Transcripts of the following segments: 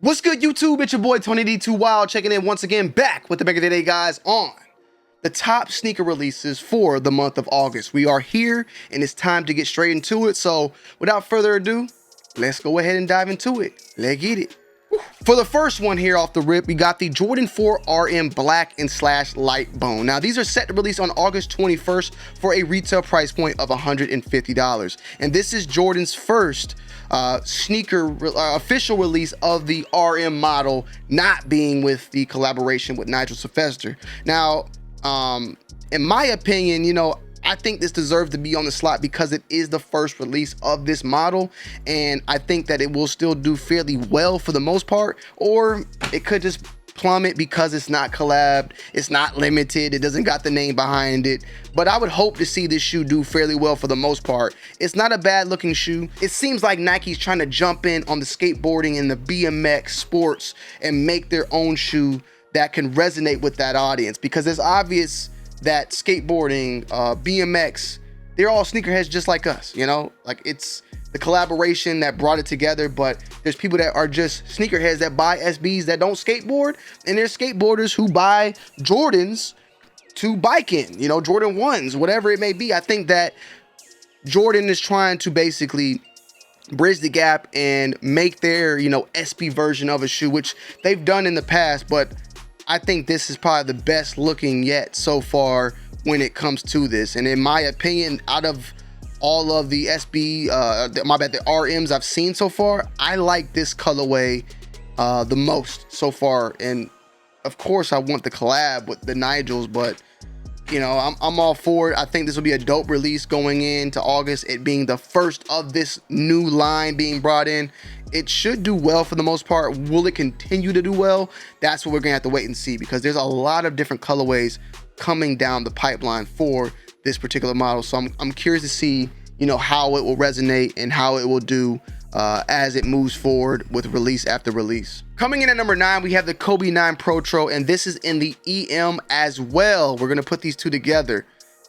What's good, YouTube? It's your boy Tonyd2wild checking in once again, back with the back of the day, guys, on the top sneaker releases for the month of August. We are here and it's time to get straight into it. So without further ado, let's go ahead and dive into it. Let's get it. For the first one here off the rip, we got the Jordan 4 RM Black and / Light Bone. Now, these are set to release on August 21st for a retail price point of $150. And this is Jordan's first sneaker official release of the RM model, not being with the collaboration with Nigel Sylvester. Now, in my opinion, you know, I think this deserves to be on the slot because it is the first release of this model, and I think that it will still do fairly well for the most part, or it could just plummet because it's not collabed, it's not limited, it doesn't got the name behind it. But I would hope to see this shoe do fairly well for the most part. It's not a bad looking shoe. It seems like Nike's trying to jump in on the skateboarding and the BMX sports and make their own shoe that can resonate with that audience, because it's obvious that skateboarding, BMX, they're all sneakerheads just like us, you know? Like, it's the collaboration that brought it together, but there's people that are just sneakerheads that buy SBs that don't skateboard, and there's skateboarders who buy Jordans to bike in, you know, Jordan 1s, whatever it may be. I think that Jordan is trying to basically bridge the gap and make their, you know, SB version of a shoe, which they've done in the past, but I think this is probably the best looking yet so far when it comes to this. And in my opinion, out of all of the SB, the RMs I've seen so far, I like this colorway the most so far. And of course, I want the collab with the Nigels, but you know, I'm all for it. I think this will be a dope release going into August, it being the first of this new line being brought in. It should do well for the most part. Will it continue to do well? That's what we're gonna have to wait and see, because there's a lot of different colorways coming down the pipeline for this particular model. So I'm curious to see, you know, how it will resonate and how it will do as it moves forward with release after release. Coming in at number 9, we have the Kobe 9 Protor, and this is in the EM as well. We're gonna put these two together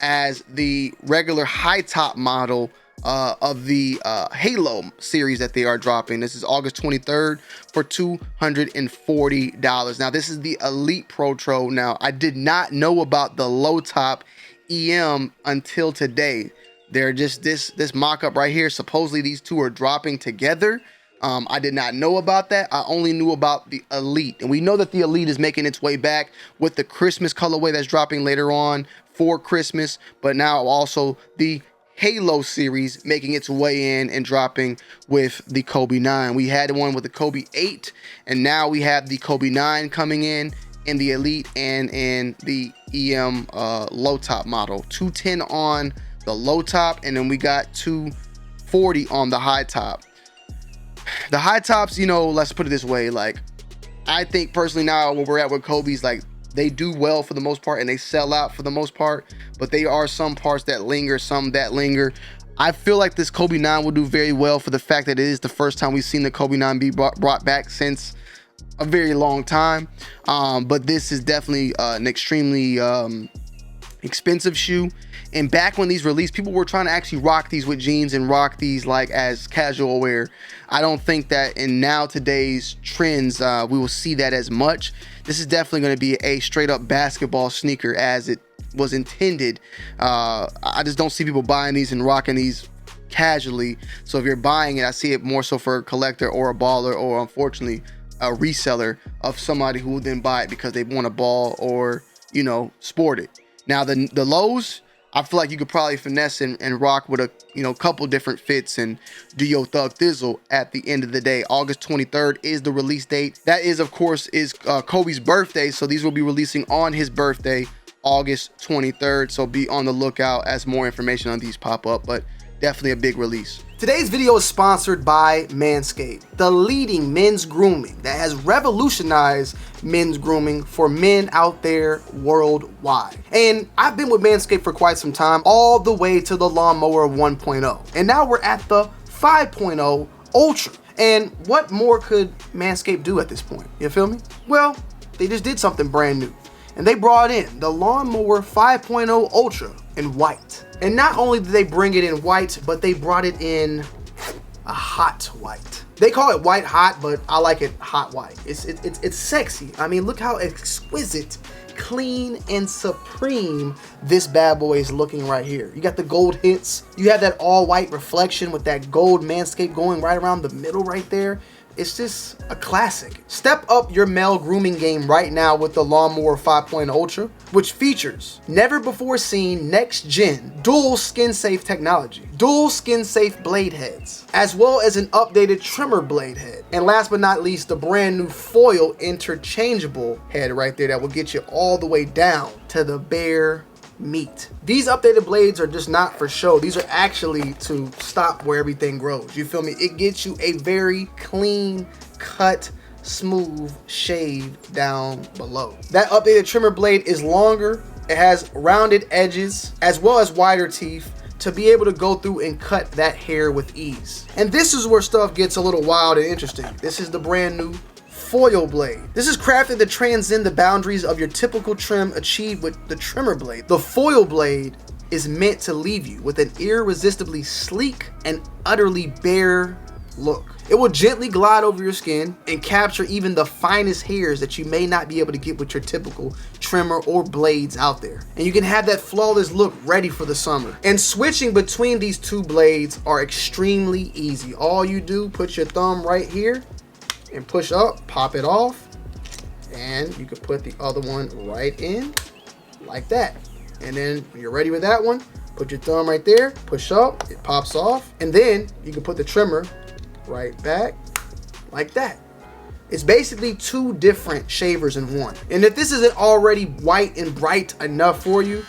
as the regular high top model of the Halo series that they are dropping. This is August 23rd for $240. Now, this is the Elite Protor. Now, I did not know about the low top EM until today. They're just this mock-up right here. Supposedly these two are dropping together. I did not know about that. I only knew about the Elite, and we know that the Elite is making its way back with the Christmas colorway that's dropping later on for Christmas, but now also the Halo series making its way in and dropping with the Kobe 9. We had one with the Kobe 8, and now we have the Kobe 9 coming in the Elite and in the EM low top model. 210 on the low top, and then we got 240 on the high top. The high tops, you know, let's put it this way, like, I think personally now where we're at with Kobe's, like, they do well for the most part and they sell out for the most part, but there are some parts that linger, some that linger. I feel like this Kobe 9 will do very well for the fact that it is the first time we've seen the Kobe 9 be brought back since a very long time. But this is definitely an extremely expensive shoe. And back when these released, people were trying to actually rock these with jeans and rock these like as casual wear. I don't think that in now today's trends, we will see that as much. This is definitely going to be a straight up basketball sneaker as it was intended. I just don't see people buying these and rocking these casually. So if you're buying it, I see it more so for a collector or a baller, or unfortunately a reseller of somebody who will then buy it because they want a ball or, you know, sport it. Now the lows, I feel like you could probably finesse and rock with a, you know, couple different fits and do your thug thizzle at the end of the day. August 23rd is the release date. That is, of course, is Kobe's birthday. So these will be releasing on his birthday, August 23rd. So be on the lookout as more information on these pop up, but definitely a big release. Today's video is sponsored by Manscaped, the leading men's grooming that has revolutionized men's grooming for men out there worldwide. And I've been with Manscaped for quite some time, all the way to the Lawnmower 1.0. And now we're at the 5.0 Ultra. And what more could Manscaped do at this point? You feel me? Well, they just did something brand new. And they brought in the Lawnmower 5.0 Ultra in white. And not only did they bring it in white, but they brought it in a hot white. They call it white hot, but I like it hot white. It's sexy. I mean, look how exquisite, clean, and supreme this bad boy is looking right here. You got the gold hits. You have that all white reflection with that gold Manscaped going right around the middle right there. It's just a classic. Step up your male grooming game right now with the Lawnmower 5.0 Ultra, which features never before seen next gen dual skin safe technology, dual skin safe blade heads, as well as an updated trimmer blade head. And last but not least, the brand new foil interchangeable head right there that will get you all the way down to the bare meat. These updated blades are just not for show. These are actually to stop where everything grows. You feel me? It gets you a very clean cut, smooth shave down below. That updated trimmer blade is longer. It has rounded edges as well as wider teeth to be able to go through and cut that hair with ease. And this is where stuff gets a little wild and interesting. This is the brand new foil blade. This is crafted to transcend the boundaries of your typical trim achieved with the trimmer blade. The foil blade is meant to leave you with an irresistibly sleek and utterly bare look. It will gently glide over your skin and capture even the finest hairs that you may not be able to get with your typical trimmer or blades out there. And you can have that flawless look ready for the summer. And switching between these two blades are extremely easy. All you do, put your thumb right here and push up, pop it off, and you can put the other one right in like that. And then when you're ready with that one, put your thumb right there, push up, it pops off, and then you can put the trimmer right back like that. It's basically two different shavers in one. And if this isn't already white and bright enough for you,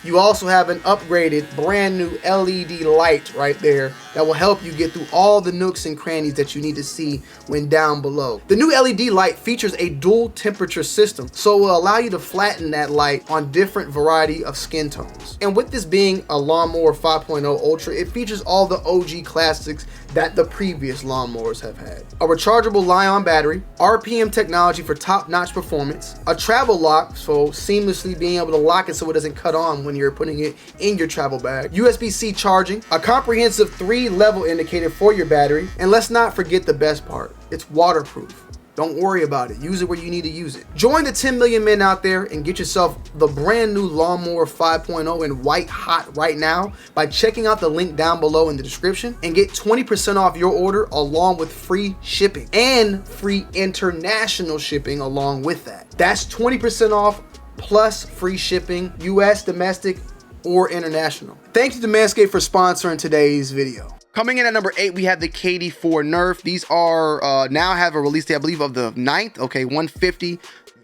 you also have an upgraded brand new LED light right there that will help you get through all the nooks and crannies that you need to see when down below. The new LED light features a dual temperature system, so it will allow you to flatten that light on different variety of skin tones. And with this being a Lawnmower 5.0 Ultra, it features all the OG classics that the previous lawnmowers have had. A rechargeable Li-ion battery, RPM technology for top-notch performance, a travel lock, so seamlessly being able to lock it so it doesn't cut on when you're putting it in your travel bag, USB-C charging, a comprehensive 3-level indicator for your battery, and let's not forget the best part, it's waterproof. Don't worry about it. Use it where you need to use it. Join the 10 million men out there and get yourself the brand new Lawnmower 5.0 in white hot right now by checking out the link down below in the description and get 20% off your order along with free shipping and free international shipping along with that. That's 20% off plus free shipping, US, domestic, or international. Thank you to Manscaped for sponsoring today's video. Coming in at number 8, we have the KD4 Nerf. These are now have a release date, I believe, of the 9th. Okay, 150.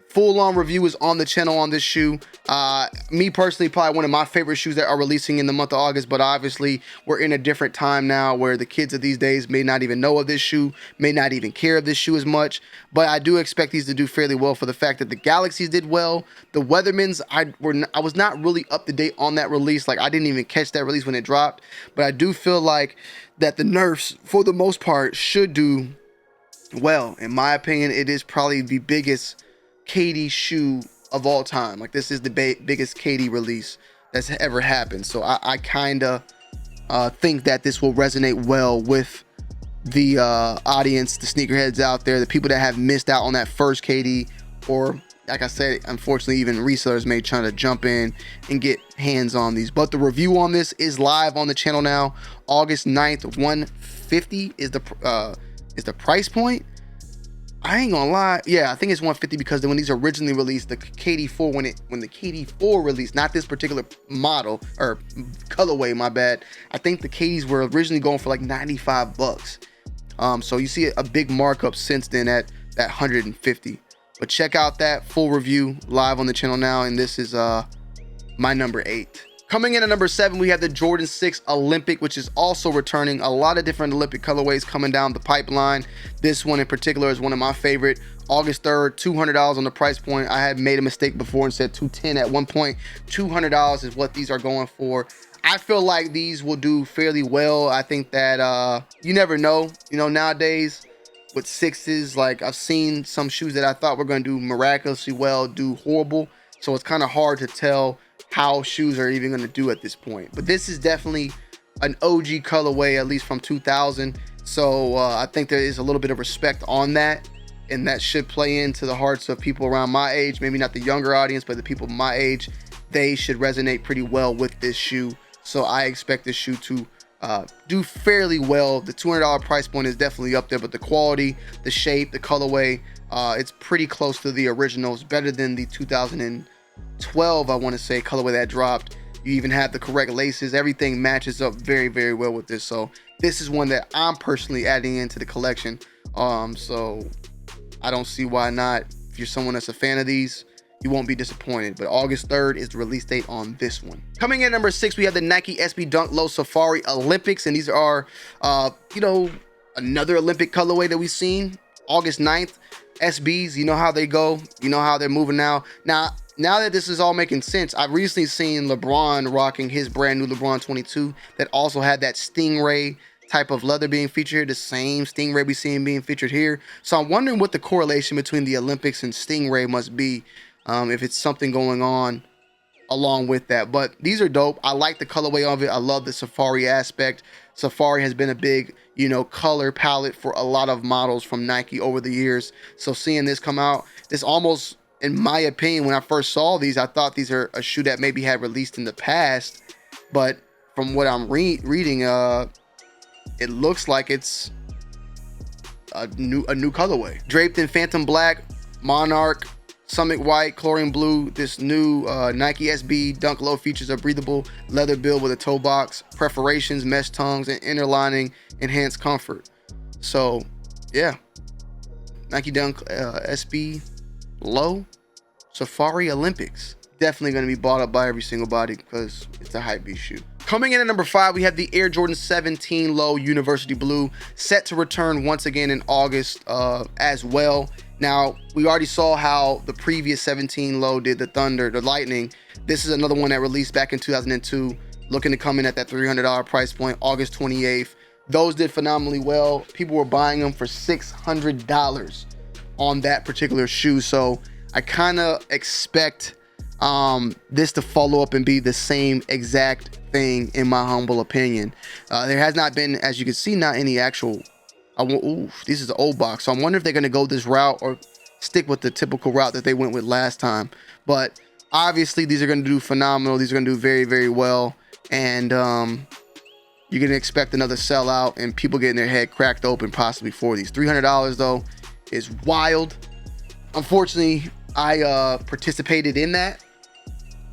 Full-on review is on the channel on this shoe. Me personally, probably one of my favorite shoes that are releasing in the month of August, but obviously we're in a different time now where the kids of these days may not even know of this shoe, may not even care of this shoe as much, but I do expect these to do fairly well for the fact that the Galaxies did well. The Weathermans, I was not really up to date on that release. Like, I didn't even catch that release when it dropped, but I do feel like that the Nerfs, for the most part, should do well. In my opinion, it is probably the biggest KD shoe of all time. Like, this is the biggest KD release that's ever happened. So I kind of think that this will resonate well with the audience, the sneakerheads out there, the people that have missed out on that first KD, or like I said, unfortunately, even resellers may try to jump in and get hands on these. But the review on this is live on the channel now. August 9th, 150 is the price point. I ain't gonna lie, yeah, I think it's 150 because when these originally released, the KD4, when the KD4 released, not this particular model or colorway, my bad, I think the KDs were originally going for like 95 bucks. So you see a big markup since then at that 150. But check out that full review live on the channel now, and this is my number 8. Coming in at number 7, we have the Jordan 6 Olympic, which is also returning. A lot of different Olympic colorways coming down the pipeline. This one in particular is one of my favorite. August 3rd, $200 on the price point. I had made a mistake before and said $210 at one point. $200 is what these are going for. I feel like these will do fairly well. I think that you never know, nowadays with 6s, like I've seen some shoes that I thought were going to do miraculously well do horrible. So it's kind of hard to tell how shoes are even going to do at this point. But this is definitely an OG colorway, at least from 2000. So I think there is a little bit of respect on that, and that should play into the hearts of people around my age. Maybe not the younger audience, but the people my age, they should resonate pretty well with this shoe. So I expect this shoe to do fairly well. The $200 price point is definitely up there, but the quality, the shape, the colorway, it's pretty close to the originals. Better than the 2012, I want to say, colorway that dropped. You even have the correct laces. Everything matches up very, very well with this. So this is one that I'm personally adding into the collection. So I don't see why not. If you're someone that's a fan of these, you won't be disappointed. But August 3rd is the release date on this one. Coming in at number 6, we have the Nike SB Dunk Low Safari Olympics, and these are another Olympic colorway that we've seen. August 9th, SBs, you know how they go, you know how they're moving now. Now that this is all making sense, I've recently seen LeBron rocking his brand new LeBron 22 that also had that Stingray type of leather being featured, the same Stingray we seen being featured here. So I'm wondering what the correlation between the Olympics and Stingray must be, if it's something going on along with that. But these are dope. I like the colorway of it. I love the safari aspect. Safari has been a big, color palette for a lot of models from Nike over the years. So seeing this come out, this almost, in my opinion, when I first saw these, I thought these are a shoe that maybe had released in the past, but from what I'm reading, it looks like it's a new colorway. Draped in Phantom Black, Monarch, Summit White, Chlorine Blue, this new Nike SB Dunk Low features a breathable leather build with a toe box, perforations, mesh tongues, and inner lining, enhanced comfort. So, yeah, Nike Dunk SB Low Safari Olympics. Definitely going to be bought up by every single body because it's a hype beast shoe. Coming in at number 5, we have the Air Jordan 17 Low University Blue, set to return once again in August as well. Now, we already saw how the previous 17 Low did the Thunder, the Lightning. This is another one that released back in 2002, looking to come in at that $300 price point, August 28th. Those did phenomenally well. People were buying them for $600 on that particular shoe. So I kind of expect this to follow up and be the same exact thing, in my humble opinion. There has not been, as you can see, not any actual this is the old box, so I'm wondering if they're going to go this route or stick with the typical route that they went with last time. But obviously these are going to do phenomenal. These are going to do very, very well, and you're going to expect another sellout and people getting their head cracked open possibly for these. $300 though is wild. Unfortunately, I participated in that,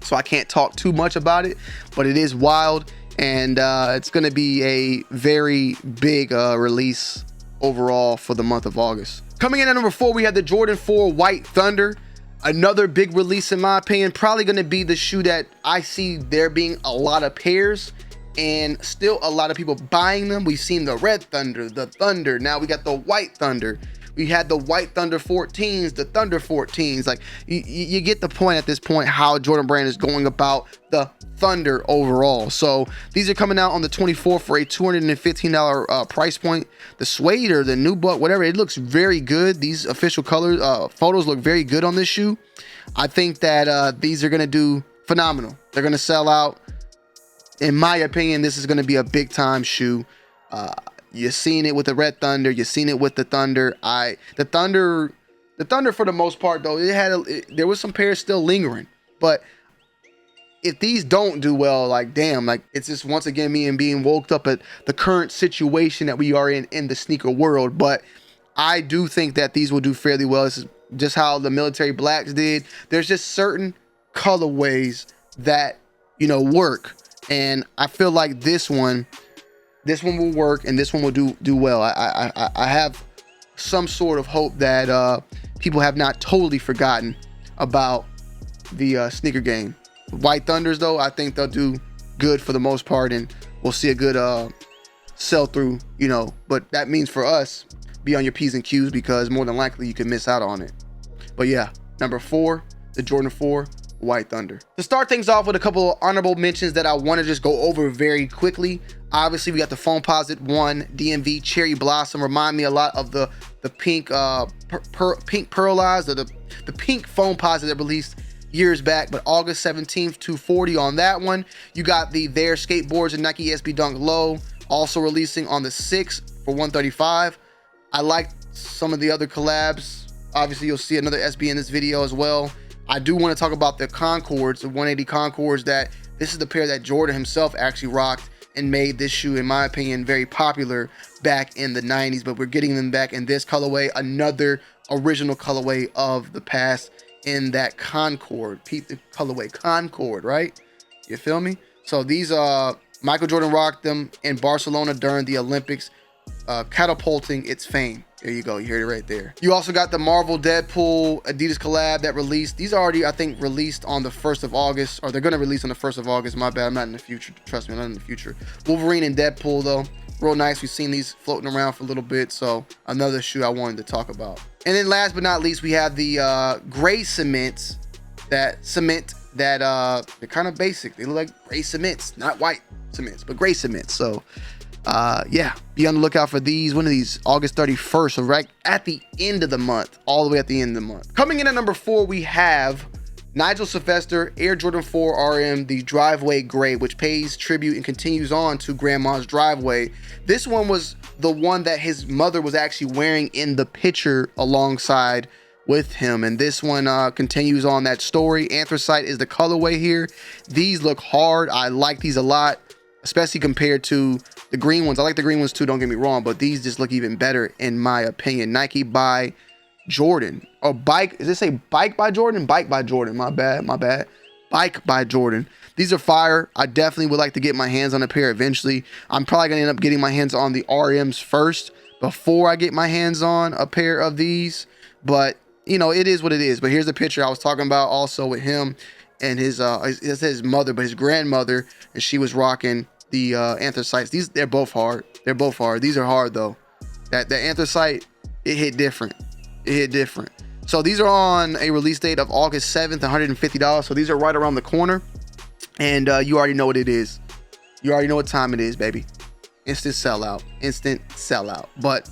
so I can't talk too much about it, but it is wild, and it's going to be a very big release overall for the month of August. Coming in at number 4, we have the Jordan 4 White Thunder. Another big release, in my opinion. Probably going to be the shoe that I see there being a lot of pairs and still a lot of people buying them. We've seen the Red Thunder, the Thunder. Now we got the White Thunder. We had the White Thunder 14s, the Thunder 14s. Like, you get the point at this point how Jordan Brand is going about the Thunder overall. So these are coming out on the 24th for a $215 price point. The suede or the nubuck, whatever, it looks very good. These official colors, photos look very good on this shoe. I think that these are going to do phenomenal. They're going to sell out. In my opinion, this is going to be a big time shoe. You're seeing it with the Red Thunder. You're seeing it with the Thunder. The Thunder for the most part though, there was some pairs still lingering. But if these don't do well, like damn, like it's just once again me and being woke up at the current situation that we are in the sneaker world. But I do think that these will do fairly well. This is just how the military blacks did. There's just certain colorways that work, and I feel like this one will work, and this one will do well. I have some sort of hope that people have not totally forgotten about the sneaker game. White Thunders though, I think they'll do good for the most part, and we'll see a good sell through, but that means for us, be on your P's and Q's, because more than likely you could miss out on it. But yeah, number 4, the Jordan 4 White Thunder. To start things off with a couple of honorable mentions that I want to just go over very quickly. Obviously, we got the Foamposite 1 DMV Cherry Blossom. Remind me a lot of the pink pink pearlized, or the pink Foamposite that released years back, but August 17th, $240 on that one. You got the Their Skateboards and Nike SB Dunk Low also releasing on the 6th for $135. I like some of the other collabs. Obviously, you'll see another SB in this video as well. I do want to talk about the Concords, the 180 Concords. That this is the pair that Jordan himself actually rocked and made this shoe, in my opinion, very popular back in the 90s. But we're getting them back in this colorway, another original colorway of the past in that Concord. Peep the colorway Concord, right? You feel me? So these Michael Jordan rocked them in Barcelona during the Olympics, catapulting its fame. There you go. You heard it right there. You also got the Marvel Deadpool Adidas collab that released. These are already, I think, released on the 1st of August, or they're going to release on the 1st of August. My bad. I'm not in the future. Trust me, I'm not in the future. Wolverine and Deadpool, though. Real nice. We've seen these floating around for a little bit. So another shoe I wanted to talk about. And then last but not least, we have the gray cements. They're kind of basic. They look like gray cements, not white cements, but gray cements. So yeah, be on the lookout for these. When are these? August 31st, so right at the end of the month, all the way at the end of the month. Coming in at number 4, we have Nigel Sylvester Air Jordan 4 RM, the Driveway Gray, which pays tribute and continues on to Grandma's Driveway. This one was the one that his mother was actually wearing in the picture alongside with him, and this one continues on that story. Anthracite is the colorway here. These look hard. I like these a lot, especially compared to the green ones. I like the green ones too, don't get me wrong, but these just look even better in my opinion. Nike by Jordan, or bike, does it say bike by Jordan? Bike by Jordan, my bad. Bike by Jordan. These are fire. I definitely would like to get my hands on a pair eventually. I'm probably gonna end up getting my hands on the RMs first before I get my hands on a pair of these, but you know, it is what it is. But here's the picture I was talking about also with him and his mother, but his grandmother, and she was rocking the anthracites. They're both hard. These are hard though. That anthracite, it hit different. So these are on a release date of August 7th, $150. So these are right around the corner, and you already know what it is. You already know what time it is, baby. Instant sellout. But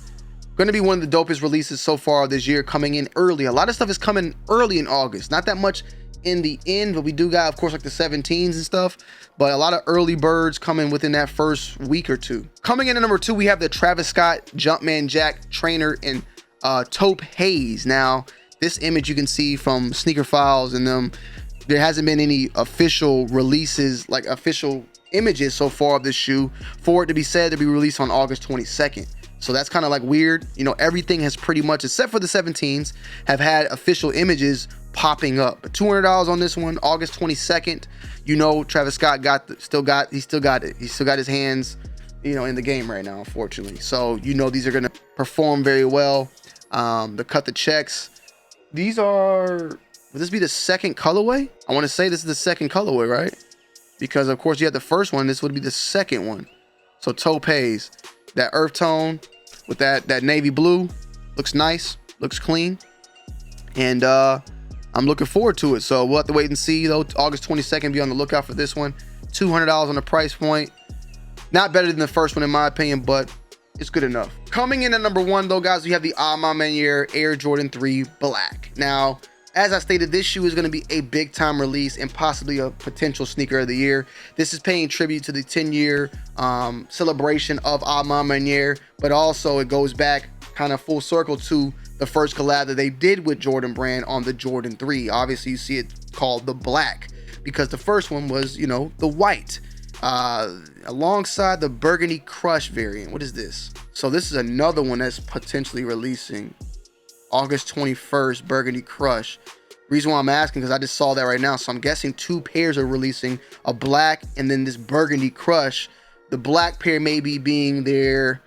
going to be one of the dopest releases so far this year, coming in early. A lot of stuff is coming early in August. Not that much in the end, but we do got, of course, like the 17s and stuff. But a lot of early birds coming within that first week or two. Coming in at number 2, we have the Travis Scott Jumpman Jack Trainer in taupe haze. Now, this image you can see from Sneaker Files and them. There hasn't been any official releases, like official images so far of this shoe for it to be said to be released on August 22nd. So that's kind of like weird. You know, everything has pretty much, except for the 17s, have had official images popping up. But $200 on this one, August 22nd. You know, Travis Scott still got it. He still got his hands, you know, in the game right now, unfortunately. So, you know, these are going to perform very well. The cut the checks. These are, would this be the second colorway? I want to say this is the second colorway, right? Because of course you had the first one. This would be the second one. So taupe haze, that earth tone with that navy blue, looks nice, looks clean, and I'm looking forward to it. So we'll have to wait and see though. August 22nd, be on the lookout for this one. $200 on the price point. Not better than the first one in my opinion, but it's good enough. Coming in at number 1 though, guys, we have the Ma Maniere Air Jordan 3 Black. Now, as I stated, this shoe is going to be a big time release and possibly a potential sneaker of the year. This is paying tribute to the 10-year celebration of Ma Maniere, but also it goes back kind of full circle to the first collab that they did with Jordan Brand on the Jordan 3. Obviously, you see it called the Black because the first one was, you know, the white alongside the Burgundy Crush variant. What is this? So this is another one that's potentially releasing August 21st, Burgundy Crush. Reason why I'm asking, because I just saw that right now. So I'm guessing 2 pairs are releasing, a black and then this Burgundy Crush. The black pair maybe being their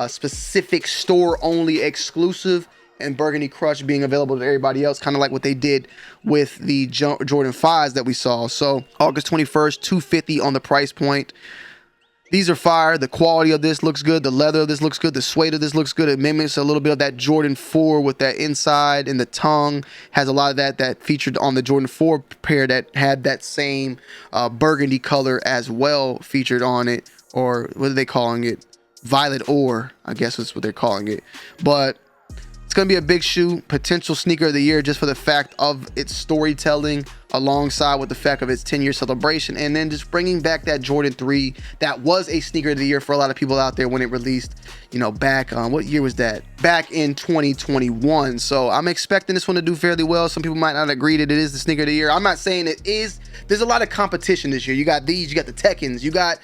specific store only exclusive, and Burgundy Crush being available to everybody else, kind of like what they did with the Jordan 5s that we saw. So August 21st, $250 on the price point. These are fire. The quality of this looks good. The leather of this looks good. The suede of this looks good. It mimics a little bit of that Jordan 4 with that inside and the tongue. Has a lot of that featured on the Jordan 4 pair that had that same burgundy color as well featured on it. Or what are they calling it? Violet ore, I guess is what they're calling it. But it's going to be a big shoe. Potential sneaker of the year just for the fact of its storytelling alongside with the fact of its 10-year celebration, and then just bringing back that Jordan 3 that was a sneaker of the year for a lot of people out there when it released, you know, back what year was that? Back in 2021. So I'm expecting this one to do fairly well. Some people might not agree that it is the sneaker of the year. I'm not saying it is. There's a lot of competition this year. You got these, you got the Tekkens, you got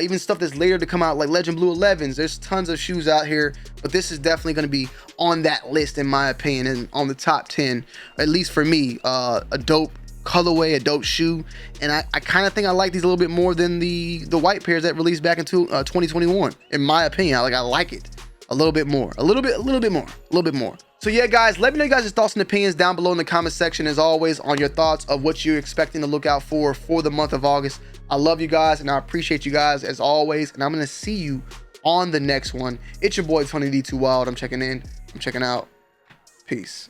even stuff that's later to come out like Legend Blue 11s. There's tons of shoes out here, but this is definitely going to be on that list in my opinion, and on the top 10, at least for me. A dope colorway, a dope shoe, and I kind of think I like these a little bit more than the white pairs that released back into 2021. In my opinion, I like it a little bit more, a little bit more. So yeah, guys, let me know you guys' thoughts and opinions down below in the comment section, as always, on your thoughts of what you're expecting to look out for the month of August. I love you guys, and I appreciate you guys as always, and I'm gonna see you on the next one. It's your boy Tonyd2wild. I'm checking in. I'm checking out. Peace.